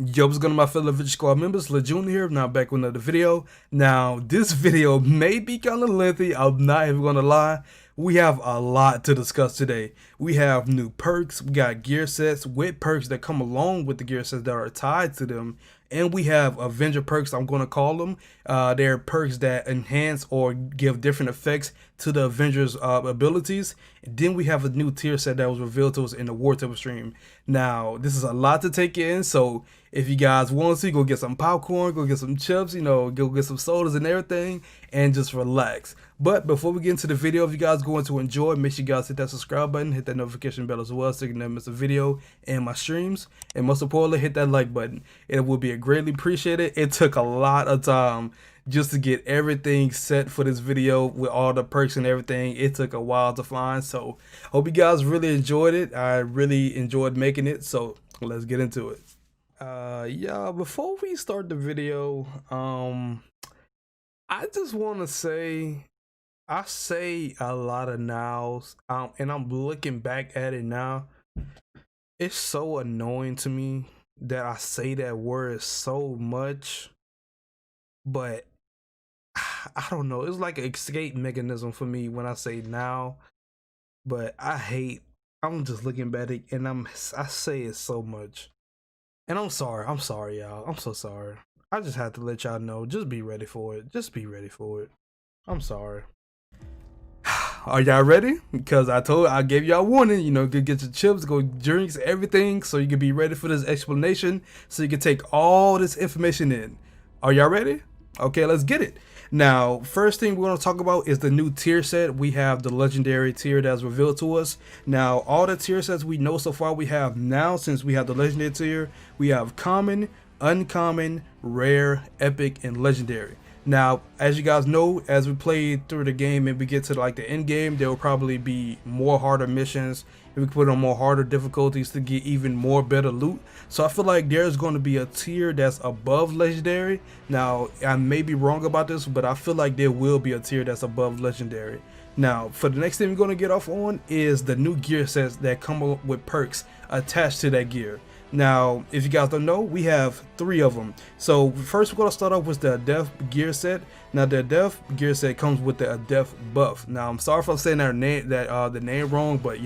Yo, what's going on, my fellow Avengers Squad members? Lejeune here, now back with another video. Now, this video may be kind of lengthy, I'm not even going to lie. We have a lot to discuss today. We have new perks, we got gear sets with perks that come along with the gear sets that are tied to them. And we have Avenger perks, I'm going to call them. They're perks that enhance or give different effects to the Avengers abilities. And then we have a new tier set that was revealed to us in the War Table stream. Now, this is a lot to take in, so if you guys want to, go get some popcorn, go get some chips, go get some sodas and everything, and just relax. But before we get into the video, if you guys are going to enjoy, make sure you guys hit that subscribe button, hit that notification bell as well so you can never miss a video and my streams. And most importantly, hit that like button. It will be greatly appreciated. It took a lot of time just to get everything set for this video with all the perks and everything. It took a while to find, so hope you guys really enjoyed it. I really enjoyed making it, so let's get into it. Yeah, before we start the video, I just want to say, I say a lot of nows, and I'm looking back at it now. It's so annoying to me that I say that word so much, but I don't know. It's like an escape mechanism for me when I say now, but I'm just looking back at it and I say it so much. And I'm sorry, y'all. I'm so sorry. I just had to let y'all know. Just be ready for it. Just be ready for it. I'm sorry. Are y'all ready? Because I gave y'all warning, go get your chips, go drinks, everything, so you can be ready for this explanation, so you can take all this information in. Are y'all ready? Okay, let's get it. Now, first thing we're going to talk about is the new tier set. We have the legendary tier that's revealed to us. Now, all the tier sets we know so far we have now, since we have the legendary tier, we have common, uncommon, rare, epic, and legendary. Now, as you guys know, as we play through the game and we get to like the end game, there will probably be more harder missions. We can put on more harder difficulties to get even more better loot. So I feel like there's going to be a tier that's above legendary. Now, I may be wrong about this, but I feel like there will be a tier that's above legendary. Now, for the next thing we're going to get off on is the new gear sets that come up with perks attached to that gear. Now, if you guys don't know, we have 3 of them. So first we're going to start off with the ADEPT gear set. Now the ADEPT gear set comes with the ADEPT buff. Now I'm sorry if I'm saying the name wrong, but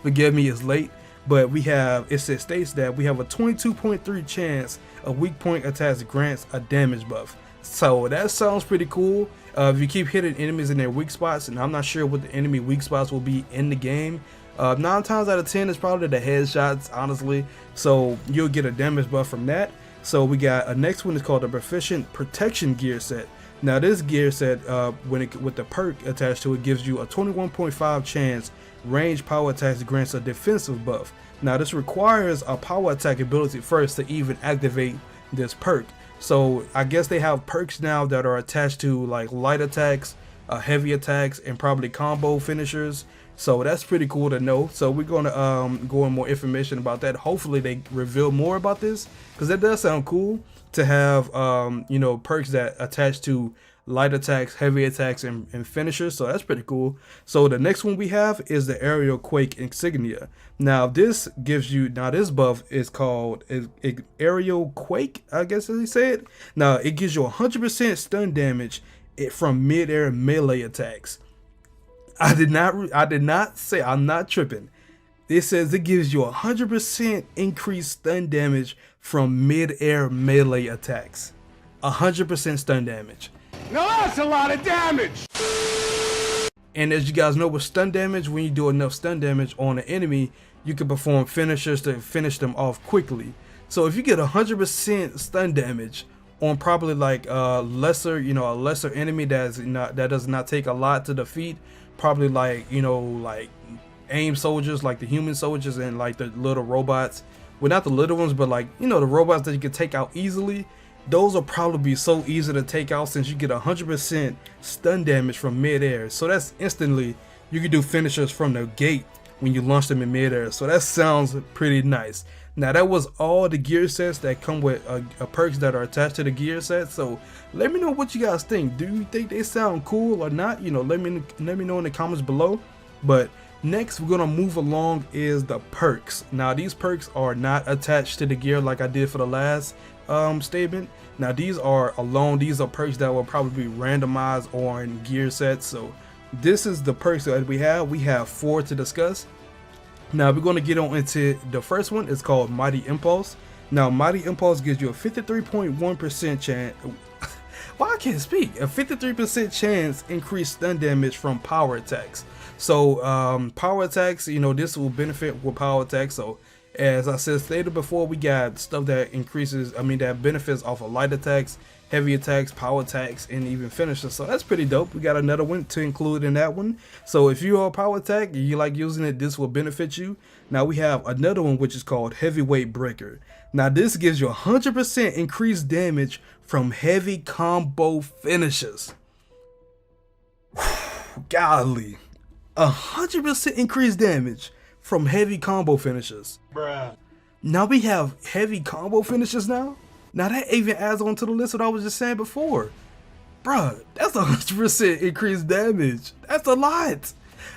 forgive me, it's late. But we have, it states that we have a 22.3 chance a weak point attacks grants a damage buff. So that sounds pretty cool. If you keep hitting enemies in their weak spots, and I'm not sure what the enemy weak spots will be in the game, 9 times out of 10 is probably the headshots, honestly. So you'll get a damage buff from that. So we got a next one is called the Proficient Protection gear set. Now this gear set, with the perk attached to it, gives you a 21.5 chance range power attacks grants a defensive buff. Now this requires a power attack ability first to even activate this perk. So I guess they have perks now that are attached to like light attacks, heavy attacks, and probably combo finishers. So that's pretty cool to know. So we're going to go in more information about that. Hopefully they reveal more about this, because that does sound cool to have perks that attach to light attacks, heavy attacks, and finishers. So that's pretty cool. So the next one we have is the Aerial Quake Insignia. Now this gives you, this buff is called Aerial Quake, I guess as they say it. Now it gives you 100% stun damage from mid-air melee attacks. I did not say, I'm not tripping. It says it gives you 100% increased stun damage from mid-air melee attacks. 100% stun damage. Now that's a lot of damage! And as you guys know with stun damage, when you do enough stun damage on an enemy, you can perform finishers to finish them off quickly. So if you get 100% stun damage on probably like a lesser enemy that does not take a lot to defeat, probably like like AIM soldiers, like the human soldiers and like the little robots, well, not the little ones, but like the robots that you can take out easily, those will probably be so easy to take out since you get 100% stun damage from mid-air. So that's instantly, you can do finishers from the gate when you launch them in mid-air. So that sounds pretty nice. Now that was all the gear sets that come with perks that are attached to the gear set. So let me know what you guys think. Do you think they sound cool or not? Let me know in the comments below. But Next, we're gonna move along is the perks. Now these perks are not attached to the gear like I did for the last statement. Now these are alone. These are perks that will probably be randomized on gear sets. So this is the perks that we have. We have 4 to discuss. Now we're going to get on into the first one. It's called Mighty Impulse. Now Mighty Impulse gives you a 53.1% chance. Well, I can't speak. A 53% chance increased stun damage from power attacks. So power attacks, you know, this will benefit with power attacks. So as I said stated before, we got stuff that increases, that benefits off of light attacks, heavy attacks, power attacks, and even finishers. So that's pretty dope. We got another one to include in that one. So if you are a power attack, you like using it, this will benefit you. Now we have another one which is called Heavyweight Breaker. Now this gives you 100% increased damage from heavy combo finishes. Golly, 100% increased damage from heavy combo finishes. Bruh. Now we have heavy combo finishes now. Now that even adds on to the list what I was just saying before. Bruh, that's 100% increased damage. That's a lot.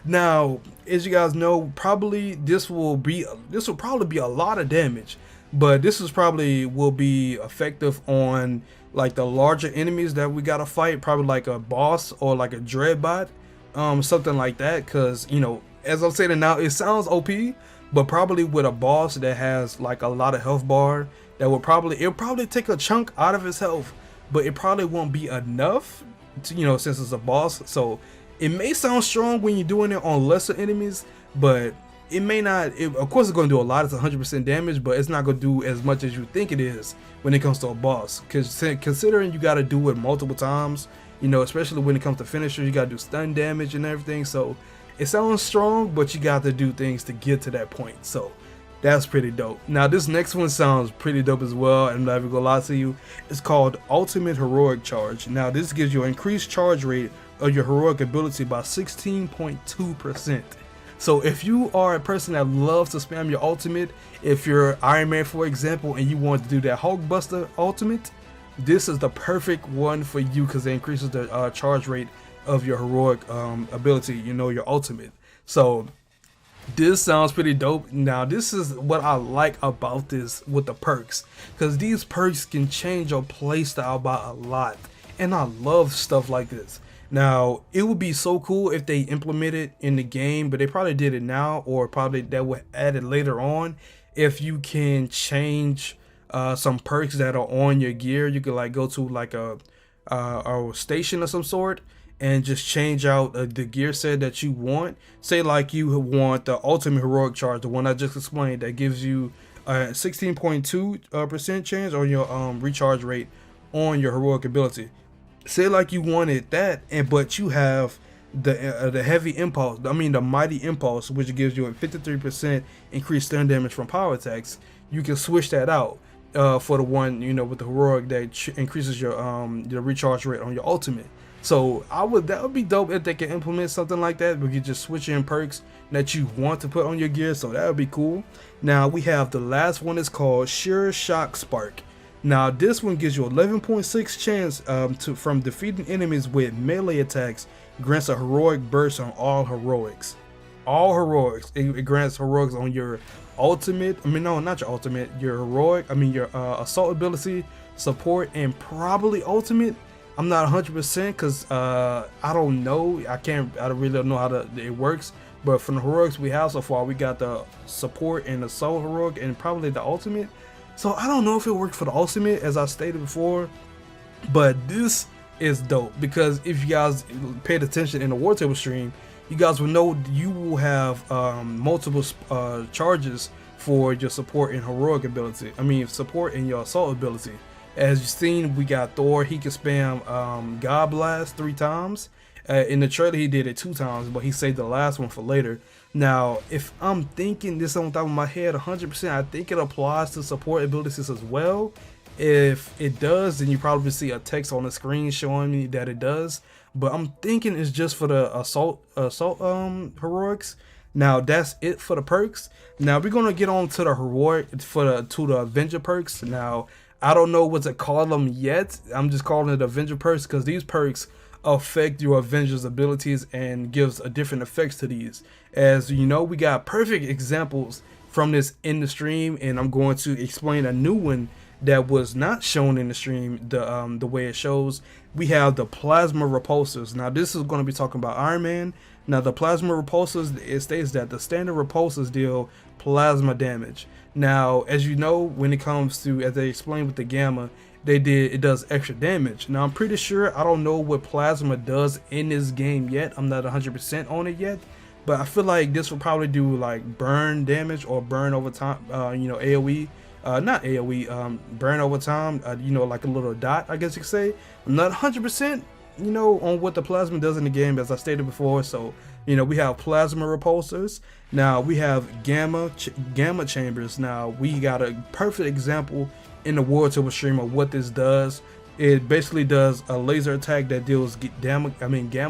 Now, as you guys know, probably this will probably be a lot of damage, but this is probably will be effective on like the larger enemies that we gotta fight, probably like a boss or like a dreadbot, something like that. Cause you know, as I'm saying it now, it sounds OP, but probably with a boss that has like a lot of health bar, that will it'll probably take a chunk out of his health, but it probably won't be enough to, you know, since it's a boss. So it may sound strong when you're doing it on lesser enemies, but it may not. Of course, it's going to do a lot. It's 100% damage, but it's not going to do as much as you think it is when it comes to a boss. Because considering you got to do it multiple times, you know, especially when it comes to finishers, you got to do stun damage and everything. So it sounds strong, but you got to do things to get to that point. So that's pretty dope. Now this next one sounds pretty dope as well, and I'm not even gonna lie to you. It's called Ultimate Heroic Charge. Now this gives you an increased charge rate of your heroic ability by 16.2%. So if you are a person that loves to spam your ultimate, if you're Iron Man for example and you want to do that Hulkbuster ultimate, this is the perfect one for you because it increases the charge rate of your heroic ability, you know, your ultimate. So this sounds pretty dope. Now this is what I like about this with the perks, because these perks can change your playstyle by a lot, and I love stuff like this. Now it would be so cool if they implement it in the game, but they probably did it now, or probably that would add it later on. If you can change some perks that are on your gear, you could like go to like a station of some sort and just change out the gear set that you want. Say like you want the Ultimate Heroic Charge, the one I just explained, that gives you a 16.2% chance on your recharge rate on your heroic ability. Say like you wanted that, but you have the heavy impulse, the Mighty Impulse, which gives you a 53% increased stun damage from power attacks. You can switch that out for the one, you know, with the heroic that increases your recharge rate on your ultimate. So that would be dope if they can implement something like that, where you just switch in perks that you want to put on your gear. So that would be cool. Now we have the last one, is called Sure Shock Spark. Now this one gives you 11.6 chance from defeating enemies with melee attacks. Grants a heroic burst on all heroics. All heroics. It grants heroics on your ultimate. No, not your ultimate. Your heroic. Your assault ability, support, and probably ultimate. I'm not 100% because I don't know. I really don't know how it works. But from the heroics we have so far, we got the support and assault heroic and probably the ultimate. So I don't know if it worked for the ultimate, as I stated before. But this is dope, because if you guys paid attention in the War Table stream, you guys will know you will have multiple charges for your support and heroic ability. Support and your assault ability. As you've seen, we got Thor. He can spam God Blast 3 times. In the trailer, he did it 2 times, but he saved the last one for later. Now, if I'm thinking this on top of my head 100%, I think it applies to support abilities as well. If it does, then you probably see a text on the screen showing me that it does. But I'm thinking it's just for the assault heroics. Now that's it for the perks. Now we're gonna get on to the heroic to the Avenger perks. Now I don't know what to call them yet. I'm just calling it Avenger perks because these perks affect your Avengers abilities and gives a different effects to these. As you know, we got perfect examples from this in the stream, and I'm going to explain a new one that was not shown in the stream the way it shows. We have the plasma repulsors. Now this is going to be talking about Iron Man. Now the plasma repulsors, it states that the standard repulsors deal plasma damage. Now as you know, when it comes to, as they explained with the gamma, it does extra damage. Now I'm pretty sure, I don't know what plasma does in this game yet, I'm not 100% on it yet, but I feel like this will probably do like burn damage or burn over time, you know, AoE, not AoE, burn over time, you know, like a little dot, I guess you could say. I'm not 100%, you know, on what the plasma does in the game, as I stated before. So, you know, we have plasma repulsors. Now we have gamma chambers. Now we got a perfect example in the War Turbo stream of what this does. It basically does a laser attack that deals gamma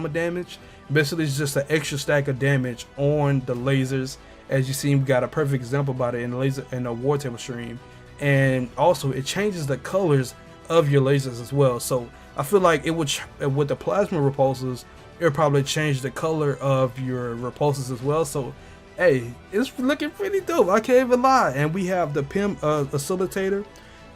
damage. Basically, it's just an extra stack of damage on the lasers. As you see, we got a perfect example about it in the War Table stream. And also, it changes the colors of your lasers as well. So I feel like it would, with the plasma repulsors, it would probably change the color of your repulsors as well. So hey, it's looking pretty dope, I can't even lie. And we have the PIM facilitator.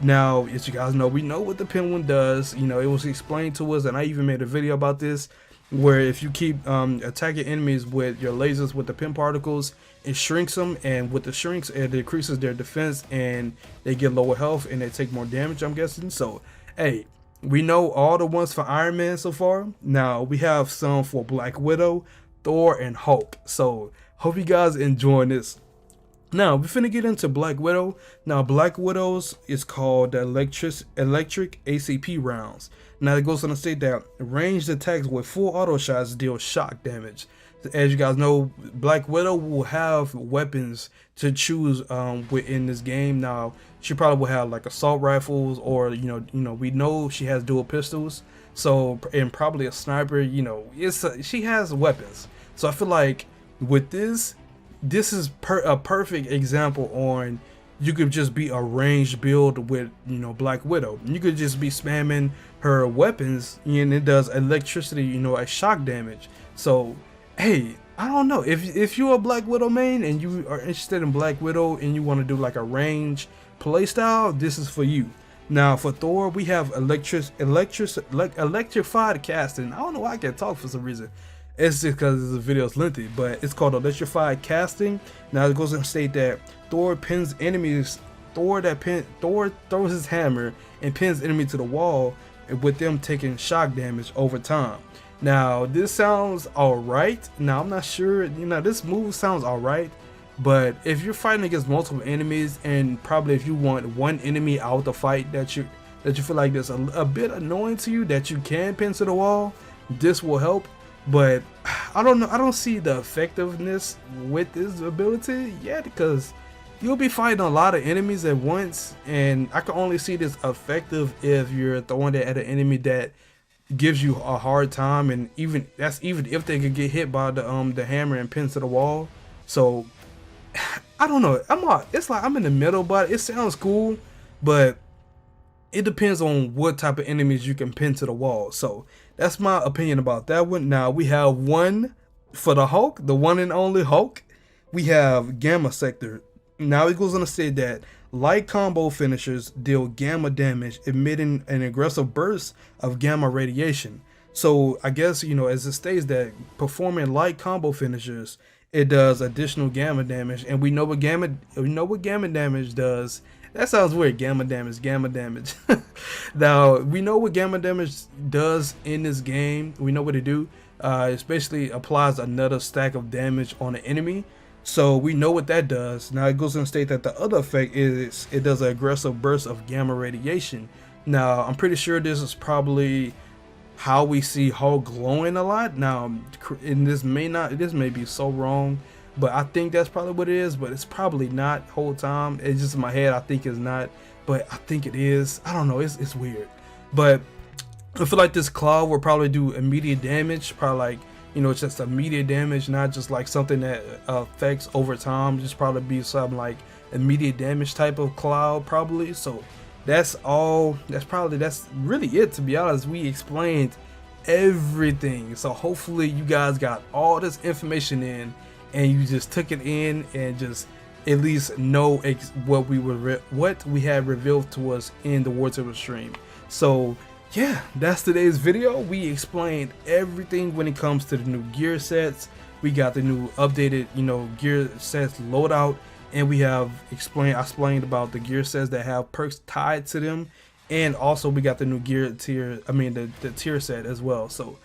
Now, as you guys know, we know what the PIM one does. You know, it was explained to us, and I even made a video about this, where if you keep attacking enemies with your lasers with the PIM particles, it shrinks them, and with the shrinks, it decreases their defense, and they get lower health, and they take more damage, I'm guessing. So, hey, we know all the ones for Iron Man so far. Now, we have some for Black Widow, Thor, and Hulk. So, hope you guys enjoying this. Now, we're finna get into Black Widow. Now, Black Widow's is called the electric ACP rounds. Now, it goes on to state that ranged attacks with full auto shots deal shock damage. As you guys know, Black Widow will have weapons to choose within this game. Now, she probably will have like assault rifles, or you know, we know she has dual pistols. So, and probably a sniper. You know, she has weapons. So I feel like with this is a perfect example on, you could just be a ranged build with, you know, Black Widow. You could just be spamming her weapons, and it does electricity, you know, a shock damage. So hey, I don't know, if you're a Black Widow main and you are interested in Black Widow and you want to do like a range playstyle, this is for you. Now for Thor, we have electrified casting. I don't know why I can't talk for some reason. It's just because the video is lengthy, but it's called electrified casting. Now it goes on to state that Thor pins enemies. Thor throws his hammer and pins enemy to the wall, with them taking shock damage over time. Now this sounds alright. Now I'm not sure, you know, this move sounds alright, but if you're fighting against multiple enemies, and probably if you want one enemy out the fight that you feel like that's a bit annoying to you, that you can pin to the wall, this will help. But I don't know, I don't see the effectiveness with this ability yet, because you'll be fighting a lot of enemies at once, and I can only see this effective if you're throwing it at an enemy that gives you a hard time, and even if they could get hit by the hammer and pin to the wall. So I don't know, it's like I'm in the middle, but it sounds cool, but it depends on what type of enemies you can pin to the wall. So that's my opinion about that one. Now we have one for the Hulk, the one and only Hulk. We have Gamma Sector. Now it goes on to say that light combo finishers deal gamma damage, emitting an aggressive burst of gamma radiation. So I guess, you know, as it states that performing light combo finishers, it does additional gamma damage, and we know what gamma damage does. That sounds weird, gamma damage. Now, we know what gamma damage does in this game. We know what it do. It basically applies another stack of damage on an enemy. So we know what that does. Now it goes on to state that the other effect is it does an aggressive burst of gamma radiation. Now, I'm pretty sure this is probably how we see Hulk glowing a lot. Now, and this may be so wrong, but I think that's probably what it is, but it's probably not whole time. It's just in my head, I think it's not, but I think it is. I don't know, it's weird. But I feel like this claw will probably do immediate damage, probably like, you know, it's just immediate damage, not just like something that affects over time. Just probably be something like immediate damage type of cloud probably. So that's all, that's really it, to be honest. We explained everything. So hopefully you guys got all this information in and you just took it in and just at least know what we had revealed to us in the War Table stream. So yeah, that's today's video. We explained everything when it comes to the new gear sets. We got the new updated, gear sets loadout, and we have I explained about the gear sets that have perks tied to them, and also we got the new gear tier, the tier set as well. So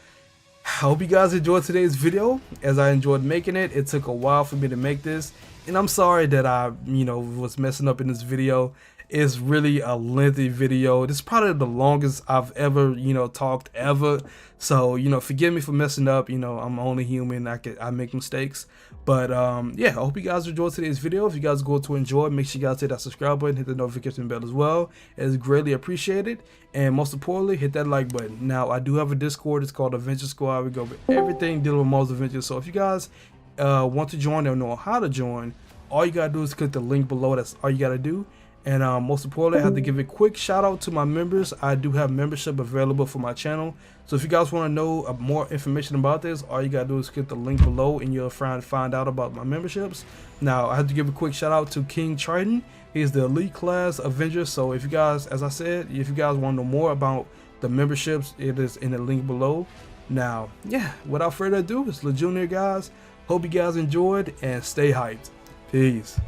I hope you guys enjoyed today's video as I enjoyed making it. It took a while for me to make this, and I'm sorry that I was messing up in this video. It's really a lengthy video. This is probably the longest I've ever talked ever. So forgive me for messing up. I'm only human. I make mistakes. But yeah, I hope you guys enjoyed today's video. If you guys go to enjoy, make sure you guys hit that subscribe button, hit the notification bell as well. It's greatly appreciated. And most importantly, hit that like button. Now I do have a Discord. It's called Avengers Squad. We go over everything dealing with Marvel's Avengers. So if you guys want to join or know how to join, all you gotta do is click the link below. That's all you gotta do. And most importantly, I have to give a quick shout out to my members. I do have membership available for my channel. So if you guys want to know more information about this, all you gotta do is click the link below and you'll find out about my memberships. Now I have to give a quick shout out to King Triton. He's the elite class Avenger. So if you guys, as I said, if you guys want to know more about the memberships, it is in the link below. Now, yeah, without further ado, it's LeJunior, guys. Hope you guys enjoyed and stay hyped. Peace.